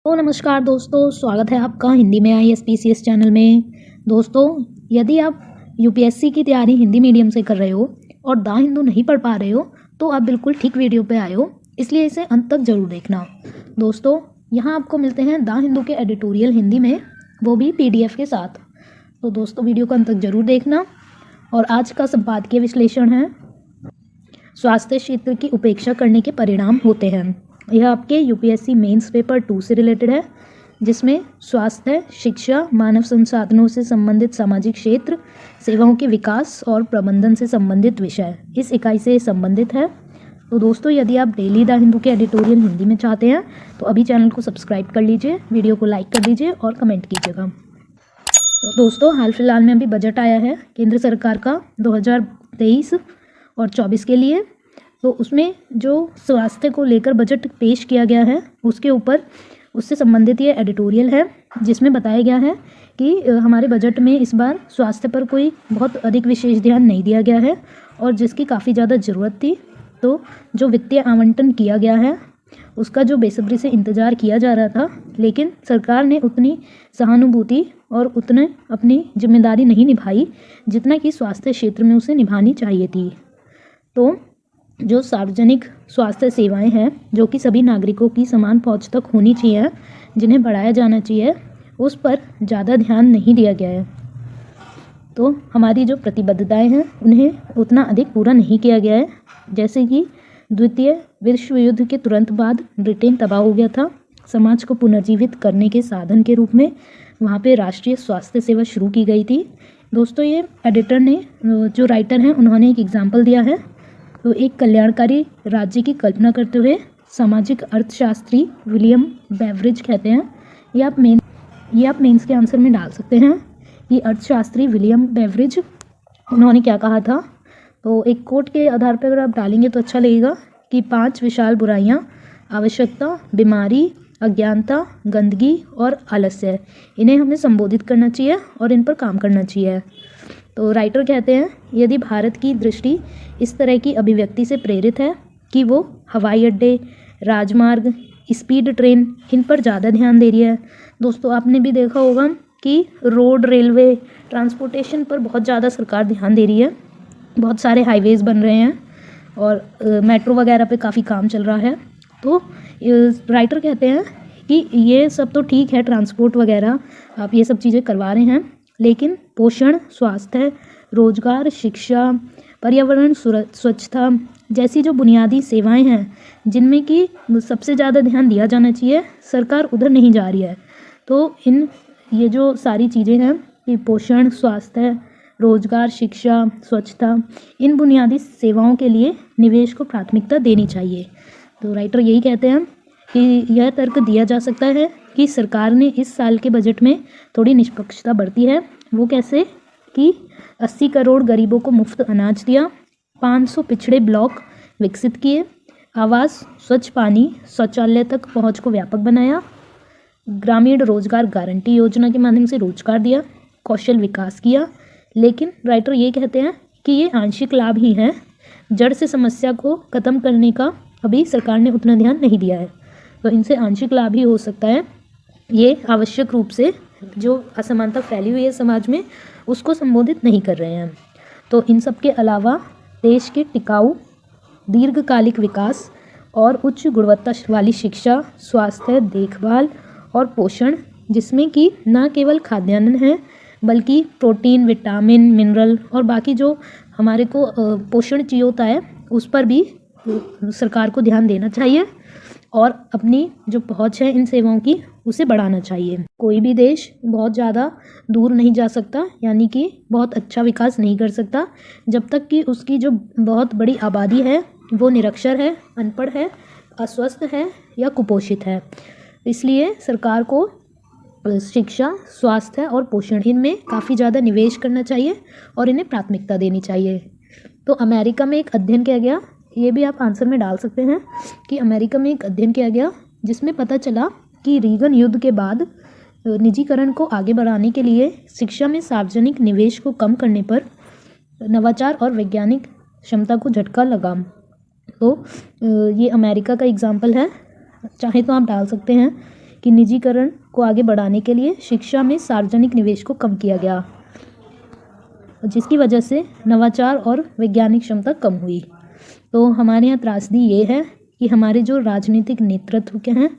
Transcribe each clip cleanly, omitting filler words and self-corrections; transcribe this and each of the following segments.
तो नमस्कार दोस्तों, स्वागत है आपका हिंदी में ISPCS चैनल में। दोस्तों, यदि आप UPSC की तैयारी हिंदी मीडियम से कर रहे हो और द हिंदू नहीं पढ़ पा रहे हो तो आप बिल्कुल ठीक वीडियो पे आए हो, इसलिए इसे अंत तक ज़रूर देखना। दोस्तों, यहाँ आपको मिलते हैं द हिंदू के एडिटोरियल हिंदी में, वो भी PDF के साथ। तो दोस्तों, वीडियो को अंत तक ज़रूर देखना। और आज का संपादकीय विश्लेषण है स्वास्थ्य क्षेत्र की उपेक्षा करने के परिणाम होते हैं। यह आपके UPSC मेंस पेपर 2 से रिलेटेड है, जिसमें स्वास्थ्य, शिक्षा, मानव संसाधनों से संबंधित सामाजिक क्षेत्र, सेवाओं के विकास और प्रबंधन से संबंधित विषय इस इकाई से संबंधित है। तो दोस्तों, यदि आप डेली द हिंदू के एडिटोरियल हिंदी में चाहते हैं तो अभी चैनल को सब्सक्राइब कर लीजिए, वीडियो को लाइक कर दीजिए और कमेंट कीजिएगा। तो दोस्तों, हाल फिलहाल में अभी बजट आया है केंद्र सरकार का 2023 और 24 के लिए। तो उसमें जो स्वास्थ्य को लेकर बजट पेश किया गया है उससे संबंधित ये एडिटोरियल है, जिसमें बताया गया है कि हमारे बजट में इस बार स्वास्थ्य पर कोई बहुत अधिक विशेष ध्यान नहीं दिया गया है और जिसकी काफ़ी ज़्यादा ज़रूरत थी। तो जो वित्तीय आवंटन किया गया है उसका जो बेसब्री से इंतज़ार किया जा रहा था, लेकिन सरकार ने उतनी सहानुभूति और उतने अपनी जिम्मेदारी नहीं निभाई जितना कि स्वास्थ्य क्षेत्र में उसे निभानी चाहिए थी। तो जो सार्वजनिक स्वास्थ्य सेवाएं हैं, जो कि सभी नागरिकों की समान पहुंच तक होनी चाहिए, जिन्हें बढ़ाया जाना चाहिए, उस पर ज़्यादा ध्यान नहीं दिया गया है। तो हमारी जो प्रतिबद्धताएं हैं उन्हें उतना अधिक पूरा नहीं किया गया है। जैसे कि द्वितीय विश्व युद्ध के तुरंत बाद ब्रिटेन तबाह हो गया था, समाज को पुनर्जीवित करने के साधन के रूप में वहाँ पे राष्ट्रीय स्वास्थ्य सेवा शुरू की गई थी। दोस्तों, ये एडिटर ने, जो राइटर हैं, उन्होंने एक एग्जाम्पल दिया है। तो एक कल्याणकारी राज्य की कल्पना करते हुए सामाजिक अर्थशास्त्री विलियम बेवरिज कहते हैं, ये आप मेंस के आंसर में डाल सकते हैं कि अर्थशास्त्री विलियम बेवरिज उन्होंने क्या कहा था। तो एक कोट के आधार पर अगर आप डालेंगे तो अच्छा लगेगा कि 5 विशाल बुराइयां, आवश्यकता, बीमारी, अज्ञानता, गंदगी और आलस्य, इन्हें हमें संबोधित करना चाहिए और इन पर काम करना चाहिए। तो राइटर कहते हैं, यदि भारत की दृष्टि इस तरह की अभिव्यक्ति से प्रेरित है कि वो हवाई अड्डे, राजमार्ग, स्पीड ट्रेन, इन पर ज़्यादा ध्यान दे रही है। दोस्तों, आपने भी देखा होगा कि रोड, रेलवे, ट्रांसपोर्टेशन पर बहुत ज़्यादा सरकार ध्यान दे रही है। बहुत सारे हाईवेज़ बन रहे हैं और मेट्रो वगैरह पे काफ़ी काम चल रहा है। तो राइटर कहते हैं कि ये सब तो ठीक है, ट्रांसपोर्ट वगैरह आप ये सब चीज़ें करवा रहे हैं, लेकिन पोषण, स्वास्थ्य, रोजगार, शिक्षा, पर्यावरण, स्वच्छता जैसी जो बुनियादी सेवाएं हैं, जिनमें कि सबसे ज़्यादा ध्यान दिया जाना चाहिए, सरकार उधर नहीं जा रही है। तो ये जो सारी चीज़ें हैं कि पोषण, स्वास्थ्य, रोजगार, शिक्षा, स्वच्छता, इन बुनियादी सेवाओं के लिए निवेश को प्राथमिकता देनी चाहिए। तो राइटर यही कहते हैं कि यह तर्क दिया जा सकता है कि सरकार ने इस साल के बजट में थोड़ी निष्पक्षता बरती है। वो कैसे कि 80 करोड़ गरीबों को मुफ्त अनाज दिया, 500 पिछड़े ब्लॉक विकसित किए, आवास, स्वच्छ पानी, शौचालय तक पहुंच को व्यापक बनाया, ग्रामीण रोजगार गारंटी योजना के माध्यम से रोजगार दिया, कौशल विकास किया। लेकिन राइटर ये कहते हैं कि ये आंशिक लाभ ही हैं, जड़ से समस्या को ख़त्म करने का अभी सरकार ने उतना ध्यान नहीं दिया है। तो इनसे आंशिक लाभ ही हो सकता है, ये आवश्यक रूप से जो असमानता फैली हुई है समाज में उसको संबोधित नहीं कर रहे हैं। तो इन सब के अलावा देश के टिकाऊ दीर्घकालिक विकास और उच्च गुणवत्ता वाली शिक्षा, स्वास्थ्य देखभाल और पोषण, जिसमें कि न केवल खाद्यान्न है बल्कि प्रोटीन, विटामिन, मिनरल और बाकी जो हमारे को पोषण चाहिए होता है, उस पर भी सरकार को ध्यान देना चाहिए और अपनी जो पहुंच है इन सेवाओं की उसे बढ़ाना चाहिए। कोई भी देश बहुत ज़्यादा दूर नहीं जा सकता, यानी कि बहुत अच्छा विकास नहीं कर सकता, जब तक कि उसकी जो बहुत बड़ी आबादी है वो निरक्षर है, अनपढ़ है, अस्वस्थ है या कुपोषित है। इसलिए सरकार को शिक्षा, स्वास्थ्य और पोषण, इनमें काफ़ी ज़्यादा निवेश करना चाहिए और इन्हें प्राथमिकता देनी चाहिए। तो अमेरिका में एक अध्ययन किया गया, ये भी आप आंसर में डाल सकते हैं कि अमेरिका में एक अध्ययन किया गया जिसमें पता चला कि रीगन युद्ध के बाद निजीकरण को आगे बढ़ाने के लिए शिक्षा में सार्वजनिक निवेश को कम करने पर नवाचार और वैज्ञानिक क्षमता को झटका लगा। तो ये अमेरिका का एग्जाम्पल है, चाहे तो आप डाल सकते हैं कि निजीकरण को आगे बढ़ाने के लिए शिक्षा में सार्वजनिक निवेश को कम किया गया, जिसकी वजह से नवाचार और वैज्ञानिक क्षमता कम हुई। तो हमारे यहाँ त्रासदी ये है कि हमारे जो राजनीतिक नेतृत्व के हैं,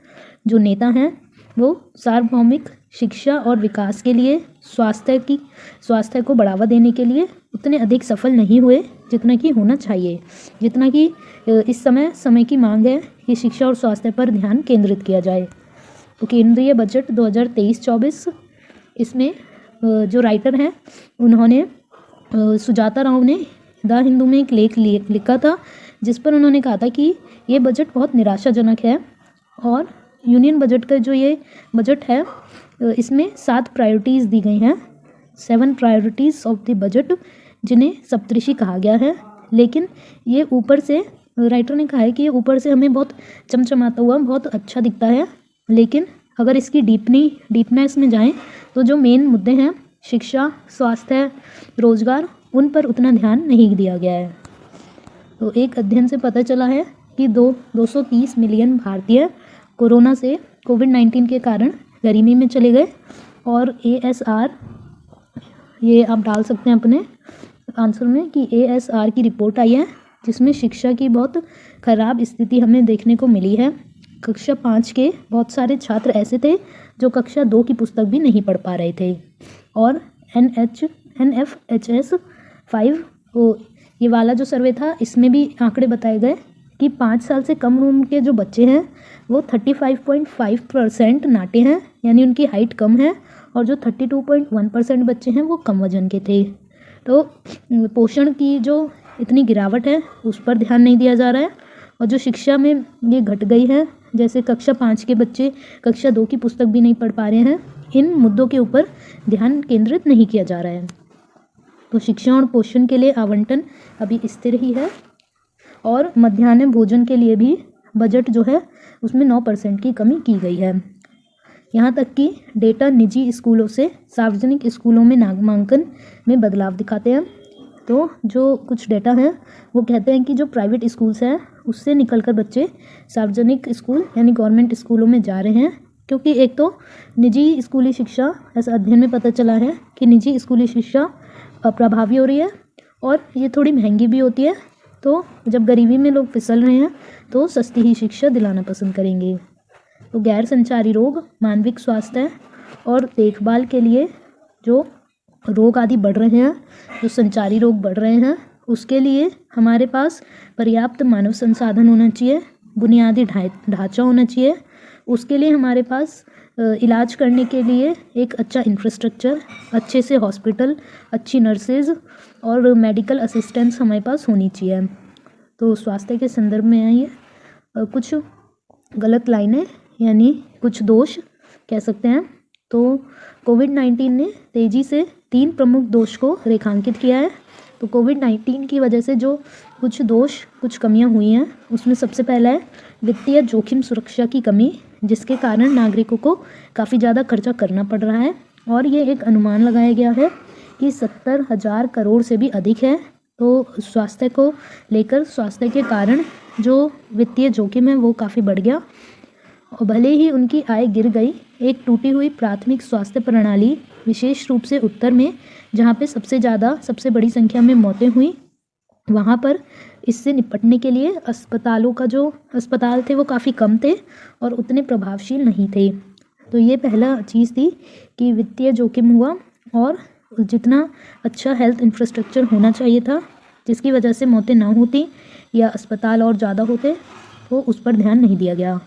जो नेता हैं, वो सार्वभौमिक शिक्षा और विकास के लिए, स्वास्थ्य को बढ़ावा देने के लिए उतने अधिक सफल नहीं हुए जितना कि होना चाहिए। जितना कि इस समय की मांग है कि शिक्षा और स्वास्थ्य पर ध्यान केंद्रित किया जाए। तो केंद्रीय बजट 2023-24, इसमें जो राइटर हैं उन्होंने सुजाता राव ने द हिंदू में एक लेख लिखा था, जिस पर उन्होंने कहा था कि ये बजट बहुत निराशाजनक है और यूनियन बजट का जो ये बजट है इसमें 7 प्रायोरिटीज़ दी गई हैं, 7 प्रायोरिटीज़ ऑफ द बजट, जिन्हें सप्तऋषि कहा गया है। लेकिन ये ऊपर से राइटर ने कहा है कि ये ऊपर से हमें बहुत चमचमाता हुआ बहुत अच्छा दिखता है, लेकिन अगर इसकी डीपनेस में जाएं तो जो मेन मुद्दे हैं शिक्षा, स्वास्थ्य, रोजगार, उन पर उतना ध्यान नहीं दिया गया है। तो एक अध्ययन से पता चला है कि 230 मिलियन भारतीय कोविड-19 के कारण गरीबी में चले गए। और ASR, ये आप डाल सकते हैं अपने आंसर में कि ASR की रिपोर्ट आई है जिसमें शिक्षा की बहुत ख़राब स्थिति हमें देखने को मिली है। कक्षा 5 के बहुत सारे छात्र ऐसे थे जो कक्षा 2 की पुस्तक भी नहीं पढ़ पा रहे थे। और NFHS 5 ये वाला जो सर्वे था, इसमें भी आंकड़े बताए गए कि 5 साल से कम उम्र के जो बच्चे हैं वो 35.5% नाटे हैं, यानी उनकी हाइट कम है, और जो 32.1% बच्चे हैं वो कम वजन के थे। तो पोषण की जो इतनी गिरावट है उस पर ध्यान नहीं दिया जा रहा है, और जो शिक्षा में ये घट गई है, जैसे कक्षा 5 के बच्चे कक्षा 2 की पुस्तक भी नहीं पढ़ पा रहे हैं, इन मुद्दों के ऊपर ध्यान केंद्रित नहीं किया जा रहा है। तो शिक्षा और पोषण के लिए आवंटन अभी स्थिर ही है, और मध्याह्न भोजन के लिए भी बजट जो है उसमें 9% की कमी की गई है। यहाँ तक कि डेटा निजी स्कूलों से सार्वजनिक स्कूलों में नामांकन में बदलाव दिखाते हैं। तो जो कुछ डेटा हैं वो कहते हैं कि जो प्राइवेट स्कूल्स हैं उससे निकलकर बच्चे सार्वजनिक स्कूल यानी गवर्नमेंट स्कूलों में जा रहे हैं, क्योंकि एक तो निजी स्कूली शिक्षा, ऐसा अध्ययन में पता चला है कि निजी स्कूली शिक्षा अप्रभावी हो रही है और ये थोड़ी महंगी भी होती है। तो जब गरीबी में लोग फिसल रहे हैं तो सस्ती ही शिक्षा दिलाना पसंद करेंगे। तो गैर संचारी रोग, मानविक स्वास्थ्य और देखभाल के लिए जो रोग आदि बढ़ रहे हैं, जो संचारी रोग बढ़ रहे हैं, उसके लिए हमारे पास पर्याप्त मानव संसाधन होना चाहिए, बुनियादी ढांचा होना चाहिए। उसके लिए हमारे पास इलाज करने के लिए एक अच्छा इंफ्रास्ट्रक्चर, अच्छे से हॉस्पिटल, अच्छी नर्सेज और मेडिकल असिस्टेंट्स हमारे पास होनी चाहिए। तो स्वास्थ्य के संदर्भ में आइए कुछ गलत लाइनें यानी कुछ दोष कह सकते हैं। तो कोविड-19 ने तेज़ी से 3 प्रमुख दोष को रेखांकित किया है। तो कोविड-19 की वजह से जो कुछ दोष, कुछ कमियां हुई हैं, उसमें सबसे पहला है वित्तीय जोखिम सुरक्षा की कमी, जिसके कारण नागरिकों को काफ़ी ज़्यादा खर्चा करना पड़ रहा है, और ये एक अनुमान लगाया गया है कि 70,000 करोड़ से भी अधिक है। तो स्वास्थ्य को लेकर, स्वास्थ्य के कारण जो वित्तीय जोखिम है वो काफ़ी बढ़ गया, और भले ही उनकी आय गिर गई, एक टूटी हुई प्राथमिक स्वास्थ्य प्रणाली, विशेष रूप से उत्तर में जहाँ पे सबसे बड़ी संख्या में मौतें हुई, वहाँ पर इससे निपटने के लिए अस्पताल थे वो काफ़ी कम थे और उतने प्रभावशील नहीं थे। तो ये पहला चीज़ थी कि वित्तीय जोखिम हुआ, और जितना अच्छा हेल्थ इंफ्रास्ट्रक्चर होना चाहिए था, जिसकी वजह से मौतें ना होती या अस्पताल और ज़्यादा होते, तो उस पर ध्यान नहीं दिया गया।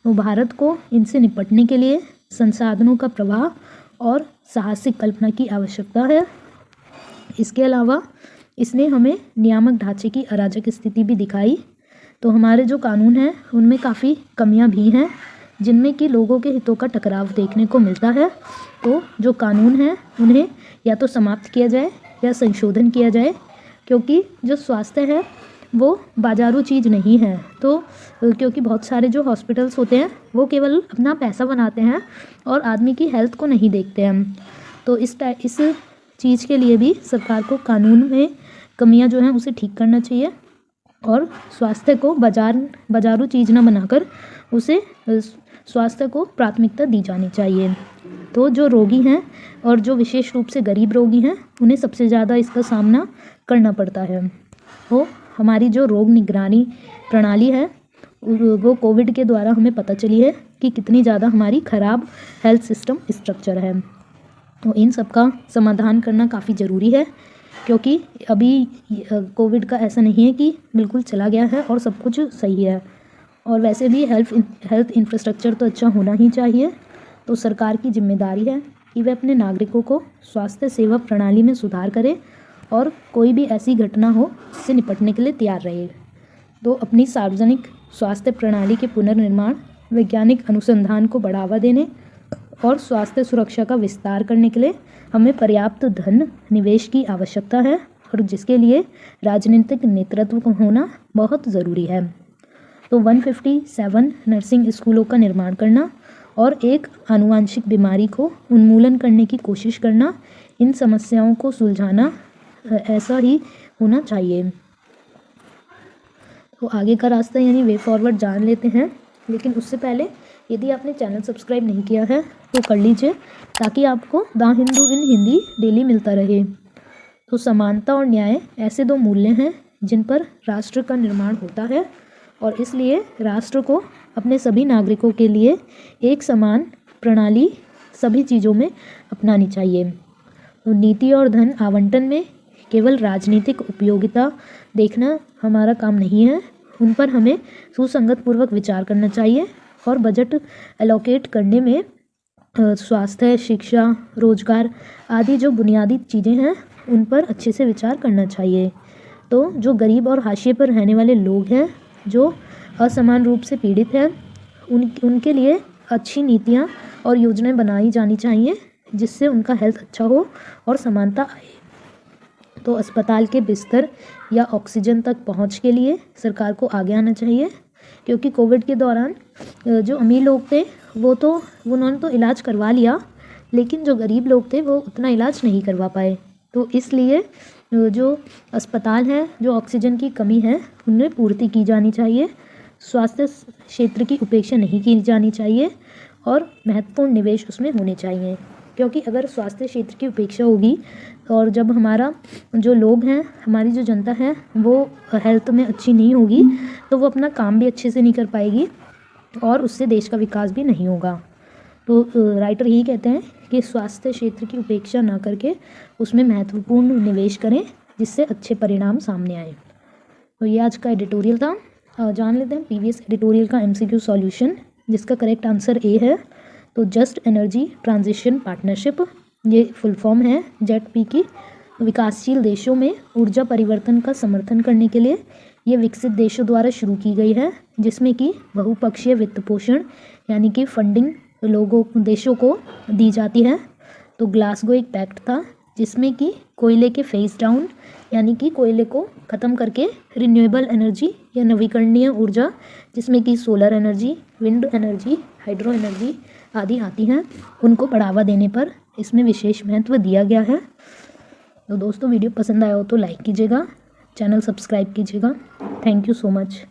तो भारत को इनसे निपटने के लिए संसाधनों का प्रवाह और साहसिक कल्पना की आवश्यकता है। इसके अलावा इसने हमें नियामक ढांचे की अराजक स्थिति भी दिखाई। तो हमारे जो कानून हैं उनमें काफ़ी कमियां भी हैं, जिनमें कि लोगों के हितों का टकराव देखने को मिलता है। तो जो कानून हैं उन्हें या तो समाप्त किया जाए या संशोधन किया जाए, क्योंकि जो स्वास्थ्य है वो बाजारू चीज़ नहीं है। तो क्योंकि बहुत सारे जो हॉस्पिटल्स होते हैं वो केवल अपना पैसा बनाते हैं और आदमी की हेल्थ को नहीं देखते हैं। तो इस चीज़ के लिए भी सरकार को कानून में कमियां जो हैं उसे ठीक करना चाहिए, और स्वास्थ्य को बाजारू चीज़ ना बनाकर उसे स्वास्थ्य को प्राथमिकता दी जानी चाहिए। तो जो रोगी हैं और जो विशेष रूप से गरीब रोगी हैं उन्हें सबसे ज़्यादा इसका सामना करना पड़ता है। तो हमारी जो रोग निगरानी प्रणाली है वो कोविड के द्वारा हमें पता चली है कि कितनी ज़्यादा हमारी ख़राब हेल्थ सिस्टम स्ट्रक्चर है। तो इन सब का समाधान करना काफ़ी ज़रूरी है, क्योंकि अभी कोविड का ऐसा नहीं है कि बिल्कुल चला गया है और सब कुछ सही है। और वैसे भी हेल्थ इंफ्रास्ट्रक्चर तो अच्छा होना ही चाहिए। तो सरकार की जिम्मेदारी है कि वह अपने नागरिकों को स्वास्थ्य सेवा प्रणाली में सुधार करे और कोई भी ऐसी घटना हो उससे निपटने के लिए तैयार रहे। तो अपनी सार्वजनिक स्वास्थ्य प्रणाली के पुनर्निर्माण, वैज्ञानिक अनुसंधान को बढ़ावा देने और स्वास्थ्य सुरक्षा का विस्तार करने के लिए हमें पर्याप्त धन निवेश की आवश्यकता है, और जिसके लिए राजनीतिक नेतृत्व का होना बहुत ज़रूरी है। तो 157 नर्सिंग स्कूलों का निर्माण करना और एक आनुवांशिक बीमारी को उन्मूलन करने की कोशिश करना, इन समस्याओं को सुलझाना, ऐसा ही होना चाहिए। तो आगे का रास्ता यानी वे फॉरवर्ड जान लेते हैं, लेकिन उससे पहले यदि आपने चैनल सब्सक्राइब नहीं किया है तो कर लीजिए, ताकि आपको the Hindu in Hindi daily मिलता रहे। तो समानता और न्याय ऐसे दो मूल्य हैं जिन पर राष्ट्र का निर्माण होता है, और इसलिए राष्ट्र को अपने सभी नागरिकों के लिए एक समान प्रणाली सभी चीज़ों में अपनानी चाहिए। तो नीति और धन आवंटन में केवल राजनीतिक उपयोगिता देखना हमारा काम नहीं है, उन पर हमें सुसंगत पूर्वक विचार करना चाहिए, और बजट एलोकेट करने में स्वास्थ्य, शिक्षा, रोजगार आदि जो बुनियादी चीज़ें हैं उन पर अच्छे से विचार करना चाहिए। तो जो गरीब और हाशिए पर रहने वाले लोग हैं, जो असमान रूप से पीड़ित हैं, उनके लिए अच्छी नीतियाँ और योजनाएं बनाई जानी चाहिए, जिससे उनका हेल्थ अच्छा हो और समानता आए। तो अस्पताल के बिस्तर या ऑक्सीजन तक पहुंच के लिए सरकार को आगे आना चाहिए, क्योंकि कोविड के दौरान जो अमीर लोग थे उन्होंने तो इलाज करवा लिया, लेकिन जो गरीब लोग थे वो उतना इलाज नहीं करवा पाए। तो इसलिए जो अस्पताल हैं, जो ऑक्सीजन की कमी है, उनमें पूर्ति की जानी चाहिए। स्वास्थ्य क्षेत्र की उपेक्षा नहीं की जानी चाहिए और महत्वपूर्ण निवेश उसमें होने चाहिए, क्योंकि अगर स्वास्थ्य क्षेत्र की उपेक्षा होगी और जब हमारा जो लोग हैं, हमारी जो जनता है वो हेल्थ में अच्छी नहीं होगी, तो वो अपना काम भी अच्छे से नहीं कर पाएगी और उससे देश का विकास भी नहीं होगा। तो राइटर यही कहते हैं कि स्वास्थ्य क्षेत्र की उपेक्षा ना करके उसमें महत्वपूर्ण निवेश करें, जिससे अच्छे परिणाम सामने आए। तो ये आज का एडिटोरियल था। जान लेते हैं प्रीवियस एडिटोरियल का MCQ सॉल्यूशन, जिसका करेक्ट आंसर ए है। तो जस्ट एनर्जी ट्रांजिशन पार्टनरशिप, ये फुल फॉर्म है JETP की। विकासशील देशों में ऊर्जा परिवर्तन का समर्थन करने के लिए ये विकसित देशों द्वारा शुरू की गई है, जिसमें कि बहुपक्षीय वित्त पोषण यानी कि फंडिंग देशों को दी जाती है। तो ग्लासगो एक पैक्ट था, जिसमें कि कोयले के फेज डाउन यानी कि कोयले को ख़त्म करके रिन्यूएबल एनर्जी या नवीकरणीय ऊर्जा, जिसमें कि solar energy, wind energy, hydro energy आदि आती हैं, उनको बढ़ावा देने पर इसमें विशेष महत्व दिया गया है। तो दोस्तों, वीडियो पसंद आया हो तो लाइक कीजिएगा, चैनल सब्सक्राइब कीजिएगा। Thank you so much.